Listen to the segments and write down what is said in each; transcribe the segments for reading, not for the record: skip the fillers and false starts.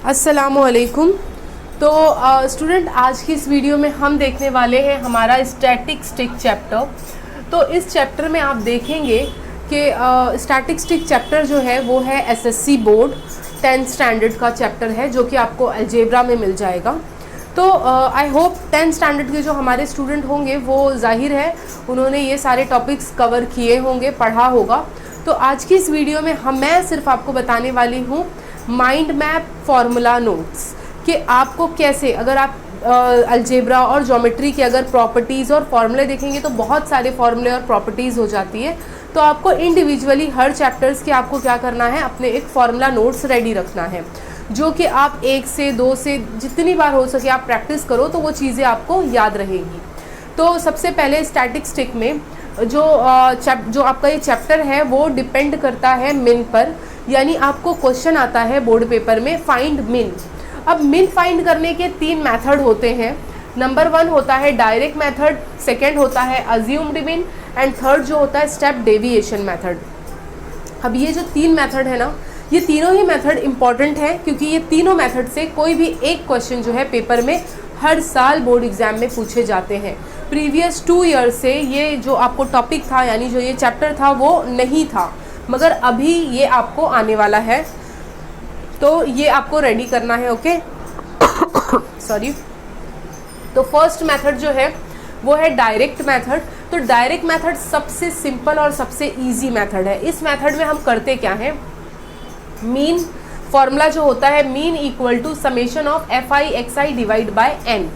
अस्सलामुअलैकुम। तो स्टूडेंट, आज की इस वीडियो में हम देखने वाले हैं हमारा स्टैटिस्टिक चैप्टर। तो इस चैप्टर में आप देखेंगे कि स्टैटिस्टिक चैप्टर जो है वो है एसएससी बोर्ड 10th स्टैंडर्ड का चैप्टर है, जो कि आपको अलजेब्रा में मिल जाएगा। तो आई होप 10th स्टैंडर्ड के जो हमारे स्टूडेंट होंगे वो जाहिर है उन्होंने ये सारे टॉपिक्स कवर किए होंगे, पढ़ा होगा। तो आज की इस वीडियो में मैं सिर्फ आपको बताने वाली हूँ माइंड मैप फार्मूला नोट्स कि आपको कैसे, अगर आप अलजेब्रा और ज्योमेट्री के अगर प्रॉपर्टीज़ और फार्मूले देखेंगे तो बहुत सारे फार्मूले और प्रॉपर्टीज़ हो जाती है। तो आपको इंडिविजुअली हर चैप्टर्स के आपको क्या करना है, अपने एक फार्मूला नोट्स रेडी रखना है, जो कि आप 1 से 2 से जितनी बार हो सके आप प्रैक्टिस करो तो वो चीज़ें आपको याद रहेंगी। तो सबसे पहले स्टैटिस्टिक में जो आपका ये चैप्टर है वो डिपेंड करता है मिन पर, यानी आपको क्वेश्चन आता है बोर्ड पेपर में फाइंड मिन। अब मिन फाइंड करने के 3 मेथड होते हैं। नंबर 1 होता है डायरेक्ट मेथड, सेकंड होता है अज्यूम्ड मिन एंड थर्ड जो होता है स्टेप डेविएशन मेथड। अब ये जो 3 मेथड है ना, ये तीनों ही मेथड इम्पॉर्टेंट है, क्योंकि ये तीनों मेथड से कोई भी एक क्वेश्चन जो है पेपर में हर साल बोर्ड एग्जाम में पूछे जाते हैं। प्रीवियस 2 ईयर से ये जो आपको टॉपिक था, यानी जो ये चैप्टर था वो नहीं था, मगर अभी ये आपको आने वाला है, तो ये आपको रेडी करना है। Okay sorry. तो फर्स्ट मेथड जो है वो है डायरेक्ट मेथड। तो डायरेक्ट मेथड सबसे सिंपल और सबसे इजी मेथड है। इस मेथड में हम करते क्या है, मीन फॉर्मूला जो होता है mean equal to summation of f i x i divide by n.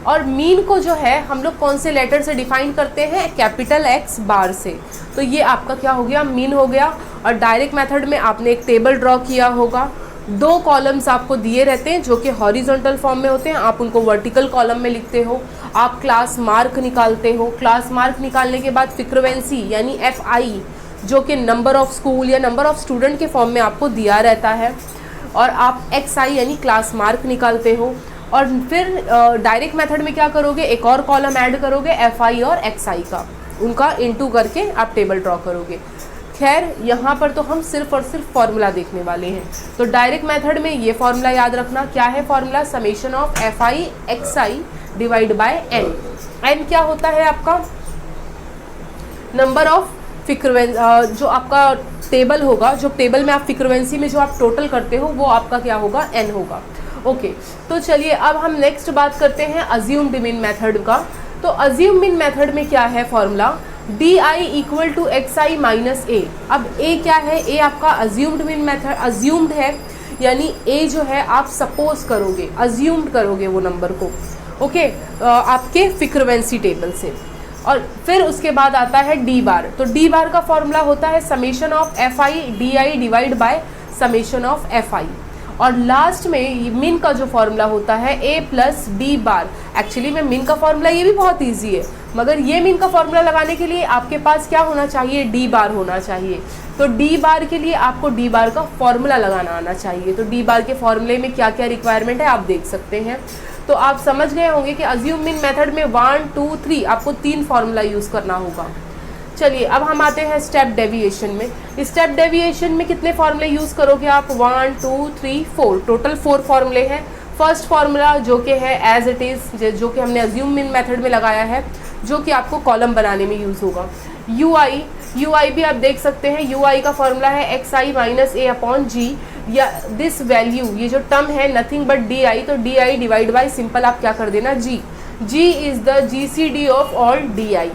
और मीन को जो है हम लोग कौन से लेटर से डिफाइन करते हैं, कैपिटल एक्स बार से। तो ये आपका क्या हो गया, मीन हो गया। और डायरेक्ट मेथड में आपने एक टेबल ड्रॉ किया होगा, 2 कॉलम्स आपको दिए रहते हैं जो कि हॉरिजॉन्टल फॉर्म में होते हैं, आप उनको वर्टिकल कॉलम में लिखते हो। आप क्लास मार्क निकालते हो, क्लास मार्क निकालने के बाद फ्रीक्वेंसी यानी एफ आई जो कि नंबर ऑफ स्कूल या नंबर ऑफ स्टूडेंट के फॉर्म में आपको दिया रहता है, और आप एक्स आई यानी क्लास मार्क निकालते हो। और फिर डायरेक्ट मेथड में क्या करोगे, एक और कॉलम ऐड करोगे एफ आई और एक्स आई का, उनका इनटू करके आप टेबल ड्रॉ करोगे। खैर यहाँ पर तो हम सिर्फ और सिर्फ फार्मूला देखने वाले हैं। तो डायरेक्ट मेथड में ये फार्मूला याद रखना, क्या है formula, summation of f i x i divide by n. N क्या होता है आपका, नंबर ऑफ जो आपका टेबल होगा, जो टेबल में आप फ्रीक्वेंसी में जो आप टोटल करते हो वो आपका क्या होगा, एन होगा। ओके तो चलिए अब हम नेक्स्ट बात करते हैं अज्यूम्ड मिन मेथड का। तो अज्यूम मिन मेथड में क्या है formula, D I equal to X I minus A. अब ए क्या है, ए आपका अज्यूम्ड मिन मेथड, अज्यूम्ड है यानी ए जो है आप सपोज करोगे, अज्यूम्ड करोगे वो नंबर को, ओके आपके फ्रीक्वेंसी टेबल से। और फिर उसके बाद आता है डी बार। तो डी बार का फॉर्मूला होता है summation of f I D I divide by summation of f आई। और लास्ट में मिन का जो फॉर्मूला होता है ए प्लस डी बार। एक्चुअली में मिन का फॉर्मूला ये भी बहुत इजी है, मगर ये मिन का फॉर्मूला लगाने के लिए आपके पास क्या होना चाहिए, डी बार होना चाहिए। तो डी बार के लिए आपको डी बार का फॉर्मूला लगाना आना चाहिए। तो डी बार के फॉर्मूले में क्या क्या रिक्वायरमेंट है आप देख सकते हैं। तो आप समझ गए होंगे कि अज्यूम मिन मेथड में 1 2 3 आपको 3 फार्मूला यूज़ करना होगा। चलिए अब हम आते हैं स्टेप डेविएशन में। स्टेप डेविएशन में कितने फार्मूले यूज़ करोगे आप, 1 2 3 4, टोटल 4 फार्मूले हैं। फर्स्ट फार्मूला जो कि है एज इट इज़, जो कि हमने अज्यूम मिन मेथड में लगाया है, जो कि आपको कॉलम बनाने में यूज़ होगा। यू आई भी आप देख सकते हैं, यू आई का फॉर्मूला है x I minus A upon जी, या दिस वैल्यू ये जो टर्म है नथिंग बट डी आई। तो D I divide by simple आप क्या कर देना, G. G is the G C D of all D I.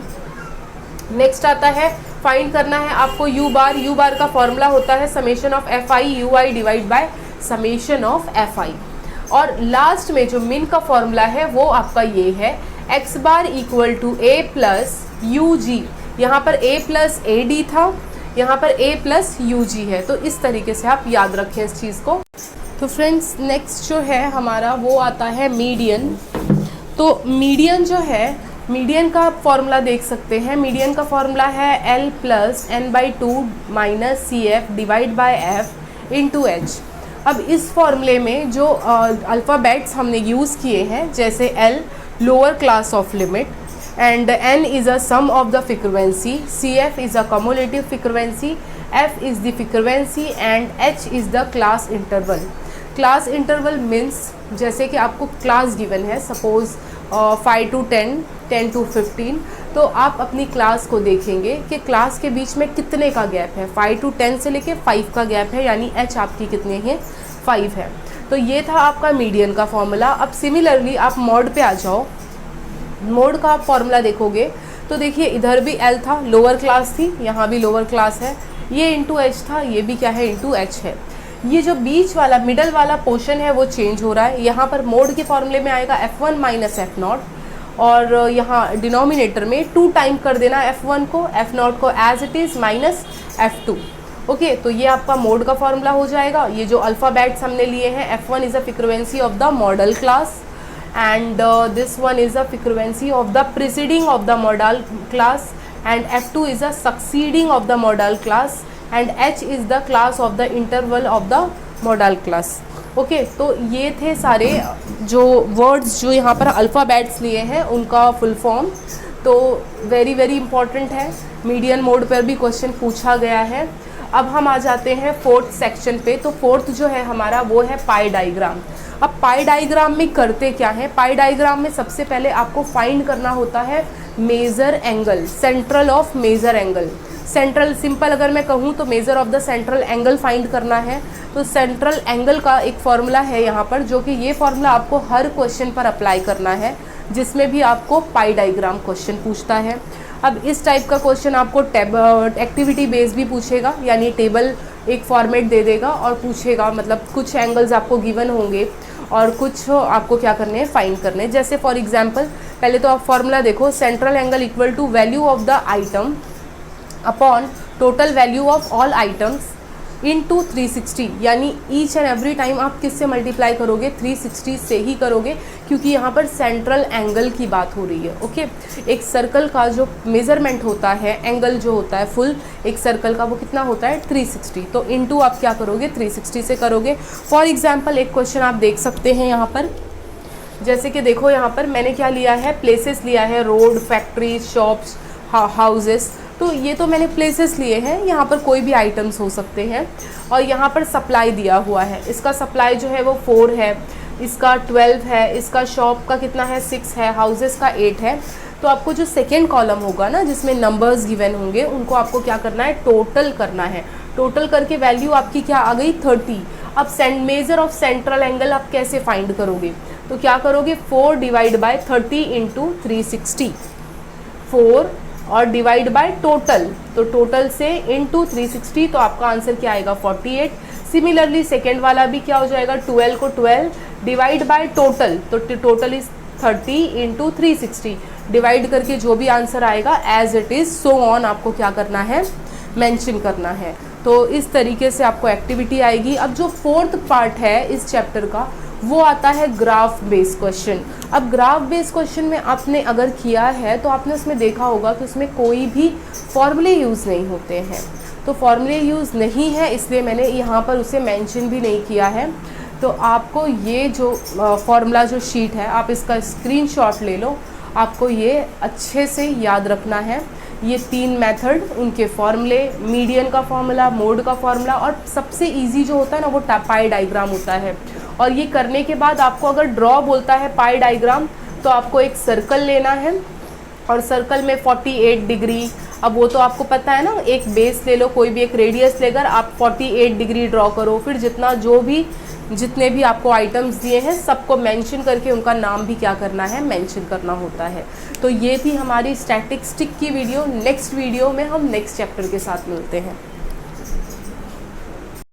Next आता है फाइंड करना है आपको यू बार। यू बार का फॉर्मूला होता है summation of f I you I divide by summation of f आई। और लास्ट में जो मिन का फॉर्मूला है वो आपका ये है, X bar equal to A plus U G. यहाँ पर ए प्लस ए डी था, यहाँ पर ए प्लस यू जी है। तो इस तरीके से आप याद रखें इस चीज़ को। तो फ्रेंड्स नेक्स्ट जो है हमारा वो आता है मीडियन। तो मीडियन जो है, मीडियन का फॉर्मूला देख सकते हैं। मीडियन का फॉर्मूला है l plus n by 2 minus c f divide by f into h. अब इस फॉर्मूले में जो अल्फ़ाबेट्स हमने यूज़ किए हैं, जैसे L lower class of limit, and n is a sum of the frequency, cf is a cumulative frequency, f is the frequency and h is the class interval। Class interval means जैसे कि आपको class given है, suppose 5 to 10, 10 to 15, तो आप अपनी class को देखेंगे कि क्लास के बीच में कितने का गैप है। 5 to 10 से लेके 5 का गैप है, यानी h आपकी कितने है, 5 है। तो ये था आपका मीडियन का फॉर्मूला। अब सिमिलरली आप मॉड पे आ जाओ। मॉड का आप फॉर्मूला देखोगे तो देखिए इधर भी L था, लोअर क्लास थी, यहाँ भी लोअर क्लास है, ये इंटू H था, ये भी क्या है, इंटू H है। ये जो बीच वाला मिडल वाला पोर्शन है वो चेंज हो रहा है। यहाँ पर मोड के फॉर्मूले में आएगा F1 माइनस F0, और यहाँ डिनोमिनेटर में 2 टाइम कर देना F1 को, F0 को as it is minus F2। Okay, तो ये आपका मोड का फॉर्मूला हो जाएगा। ये जो अल्फ़ाबेट्स हमने लिए हैं, F1 is the frequency of the model class, and this one is the frequency of the preceding of the modal class, and F2 is the succeeding of the modal class, and H is the class of the interval of the modal class। Okay, तो ये थे सारे जो words जो यहाँ पर alphabets लिए हैं उनका फुल फॉर्म। तो वेरी वेरी इंपॉर्टेंट है, मीडियन मोड पर भी क्वेश्चन पूछा गया है। अब हम आ जाते हैं फोर्थ सेक्शन पे। तो फोर्थ जो है हमारा वो है पाई डायग्राम। अब पाई डायग्राम में करते क्या है, पाई डायग्राम में सबसे पहले आपको फाइंड करना होता है measure angle, central of measure angle. Central, simple अगर मैं कहूँ तो measure of the central angle find करना है। तो सेंट्रल एंगल का एक फॉर्मूला है यहाँ पर, जो कि ये फॉर्मूला आपको हर क्वेश्चन पर अप्लाई करना है जिसमें भी आपको पाई डायग्राम क्वेश्चन पूछता है। अब इस टाइप का क्वेश्चन आपको एक्टिविटी बेस्ड भी पूछेगा, यानी टेबल एक फॉर्मेट दे देगा और पूछेगा, मतलब कुछ एंगल्स आपको गिवन होंगे और कुछ आपको क्या करने हैं, फाइंड करने हैं। जैसे फॉर एग्जांपल पहले तो आप फॉर्मूला देखो, central angle equal to value of the item upon total value of all items into 360, यानी ईच एंड एवरी टाइम आप किससे मल्टीप्लाई करोगे, 360 से ही करोगे, क्योंकि यहाँ पर सेंट्रल एंगल की बात हो रही है। ओके, एक सर्कल का जो मेज़रमेंट होता है, एंगल जो होता है फुल एक सर्कल का, वो कितना होता है, 360। तो इनटू आप क्या करोगे, 360 से करोगे। फॉर एग्जांपल एक क्वेश्चन आप देख सकते हैं यहाँ पर, जैसे कि देखो यहाँ पर मैंने क्या लिया है, प्लेसेस लिया है, रोड, फैक्ट्री, शॉप्स, हाउसेस। तो ये तो मैंने प्लेसेस लिए हैं, यहाँ पर कोई भी आइटम्स हो सकते हैं। और यहाँ पर सप्लाई दिया हुआ है, इसका सप्लाई जो है वो 4 है, इसका 12 है, इसका शॉप का कितना है, 6 है, हाउसेस का 8 है। तो आपको जो सेकेंड कॉलम होगा ना, जिसमें नंबर्स गिवन होंगे, उनको आपको क्या करना है, टोटल करना है। टोटल करके वैल्यू आपकी क्या आ गई, 30। अब मेजर ऑफ सेंट्रल एंगल आप कैसे फाइंड करोगे, तो क्या करोगे, 4 डिवाइड बाय 30 इंटू 360, 4 और डिवाइड बाय टोटल, तो टोटल से इंटू 360, तो आपका आंसर क्या आएगा, 48। सिमिलरली सेकेंड वाला भी क्या हो जाएगा, 12 को 12 डिवाइड बाय टोटल, तो टोटल इज 30 इंटू 360, डिवाइड करके जो भी आंसर आएगा as it is so on आपको क्या करना है, मेंशन करना है। तो इस तरीके से आपको एक्टिविटी आएगी। अब जो फोर्थ पार्ट है इस चैप्टर का, वो आता है ग्राफ बेस्ड क्वेश्चन। अब ग्राफ बेस्ड क्वेश्चन में आपने अगर किया है तो आपने उसमें देखा होगा कि उसमें कोई भी फॉर्मूले यूज़ नहीं होते हैं। तो फॉर्मूले यूज़ नहीं है, इसलिए मैंने यहाँ पर उसे मेंशन भी नहीं किया है। तो आपको ये जो फॉर्मूला जो शीट है, आप इसका स्क्रीनशॉट ले लो, आपको ये अच्छे से याद रखना है। ये 3 मेथड, उनके फॉर्मूले, मीडियन का फॉर्मूला, मोड का फॉर्मूला, और सबसे इजी जो होता है ना वो पाई डायग्राम होता है। और ये करने के बाद आपको अगर ड्रॉ बोलता है पाई डायग्राम, तो आपको एक सर्कल लेना है और सर्कल में 48 डिग्री, अब वो तो आपको पता है ना, एक बेस ले लो, कोई भी एक रेडियस लेकर आप 48 डिग्री ड्रॉ करो। फिर जितने भी आपको आइटम्स दिए हैं सबको मेंशन करके उनका नाम भी क्या करना है, मेंशन करना होता है। तो ये थी हमारी स्टैटिस्टिक्स की वीडियो। नेक्स्ट वीडियो में हम नेक्स्ट चैप्टर के साथ मिलते हैं।